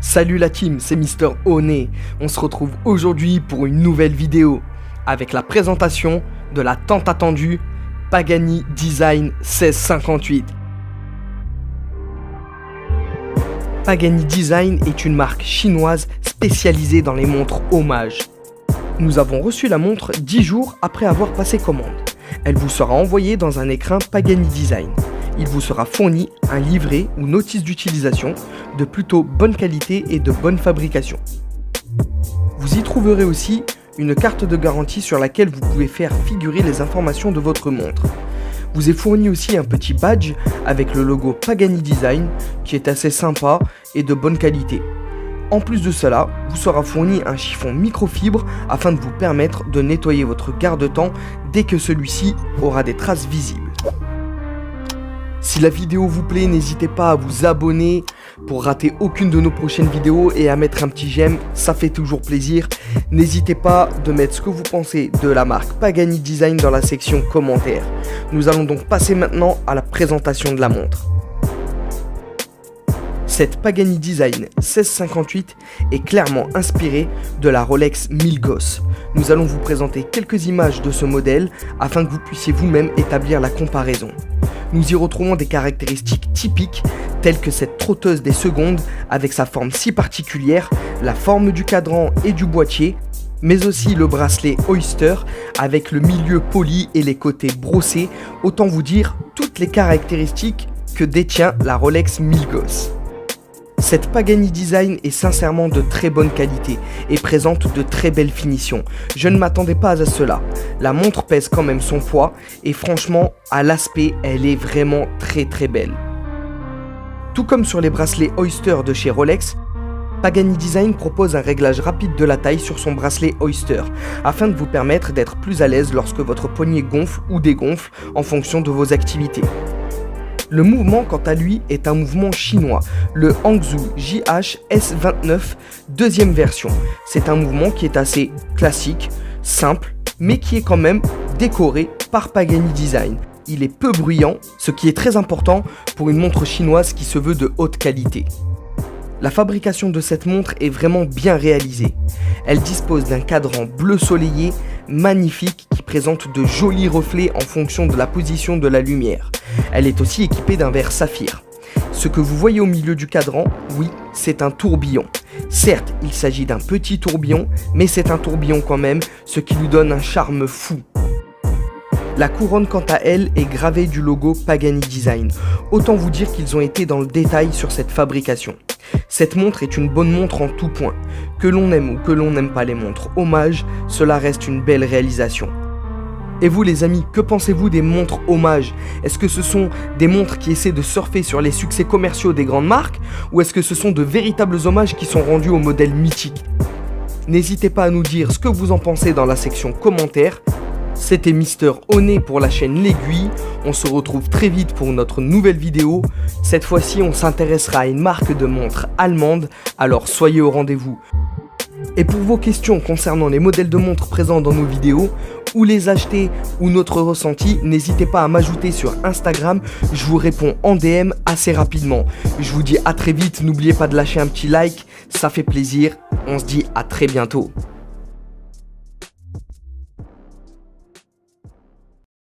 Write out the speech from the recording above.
Salut la team, c'est Mister Oné. On se retrouve aujourd'hui pour une nouvelle vidéo avec la présentation de la tant attendue Pagani Design 1658. Pagani Design est une marque chinoise spécialisée dans les montres hommage. Nous avons reçu la montre 10 jours après avoir passé commande. Elle vous sera envoyée dans un écrin Pagani Design. Il vous sera fourni un livret ou notice d'utilisation de plutôt bonne qualité et de bonne fabrication. Vous y trouverez aussi une carte de garantie sur laquelle vous pouvez faire figurer les informations de votre montre. Vous est fourni aussi un petit badge avec le logo Pagani Design qui est assez sympa et de bonne qualité. En plus de cela, vous sera fourni un chiffon microfibre afin de vous permettre de nettoyer votre garde-temps dès que celui-ci aura des traces visibles. Si la vidéo vous plaît, n'hésitez pas à vous abonner pour rater aucune de nos prochaines vidéos et à mettre un petit j'aime, ça fait toujours plaisir. N'hésitez pas de mettre ce que vous pensez de la marque Pagani Design dans la section commentaires. Nous allons donc passer maintenant à la présentation de la montre. Cette Pagani Design 1658 est clairement inspirée de la Rolex Milgauss. Nous allons vous présenter quelques images de ce modèle afin que vous puissiez vous-même établir la comparaison. Nous y retrouvons des caractéristiques typiques telles que cette trotteuse des secondes avec sa forme si particulière, la forme du cadran et du boîtier, mais aussi le bracelet Oyster avec le milieu poli et les côtés brossés, autant vous dire toutes les caractéristiques que détient la Rolex Milgauss. Cette Pagani Design est sincèrement de très bonne qualité et présente de très belles finitions. Je ne m'attendais pas à cela. La montre pèse quand même son poids et franchement, à l'aspect, elle est vraiment très belle. Tout comme sur les bracelets Oyster de chez Rolex, Pagani Design propose un réglage rapide de la taille sur son bracelet Oyster afin de vous permettre d'être plus à l'aise lorsque votre poignet gonfle ou dégonfle en fonction de vos activités. Le mouvement, quant à lui, est un mouvement chinois, le Hangzhou JH S29 deuxième version. C'est un mouvement qui est assez classique, simple, mais qui est quand même décoré par Pagani Design. Il est peu bruyant, ce qui est très important pour une montre chinoise qui se veut de haute qualité. La fabrication de cette montre est vraiment bien réalisée. Elle dispose d'un cadran bleu soleillé magnifique qui présente de jolis reflets en fonction de la position de la lumière. Elle est aussi équipée d'un verre saphir. Ce que vous voyez au milieu du cadran, oui, c'est un tourbillon. Certes, il s'agit d'un petit tourbillon, mais c'est un tourbillon quand même, ce qui lui donne un charme fou. La couronne, quant à elle, est gravée du logo Pagani Design. Autant vous dire qu'ils ont été dans le détail sur cette fabrication. Cette montre est une bonne montre en tout point. Que l'on aime ou que l'on n'aime pas les montres hommage, cela reste une belle réalisation. Et vous les amis, que pensez-vous des montres hommage? Est-ce que ce sont des montres qui essaient de surfer sur les succès commerciaux des grandes marques? Ou est-ce que ce sont de véritables hommages qui sont rendus aux modèles mythiques? N'hésitez pas à nous dire ce que vous en pensez dans la section commentaires. C'était Mister Oné pour la chaîne L'Aiguille. On se retrouve très vite pour notre nouvelle vidéo. Cette fois-ci, on s'intéressera à une marque de montres allemande, alors soyez au rendez-vous. Et pour vos questions concernant les modèles de montres présents dans nos vidéos, où les acheter ou notre ressenti, n'hésitez pas à m'ajouter sur Instagram, je vous réponds en DM assez rapidement. Je vous dis à très vite, n'oubliez pas de lâcher un petit like, ça fait plaisir, on se dit à très bientôt.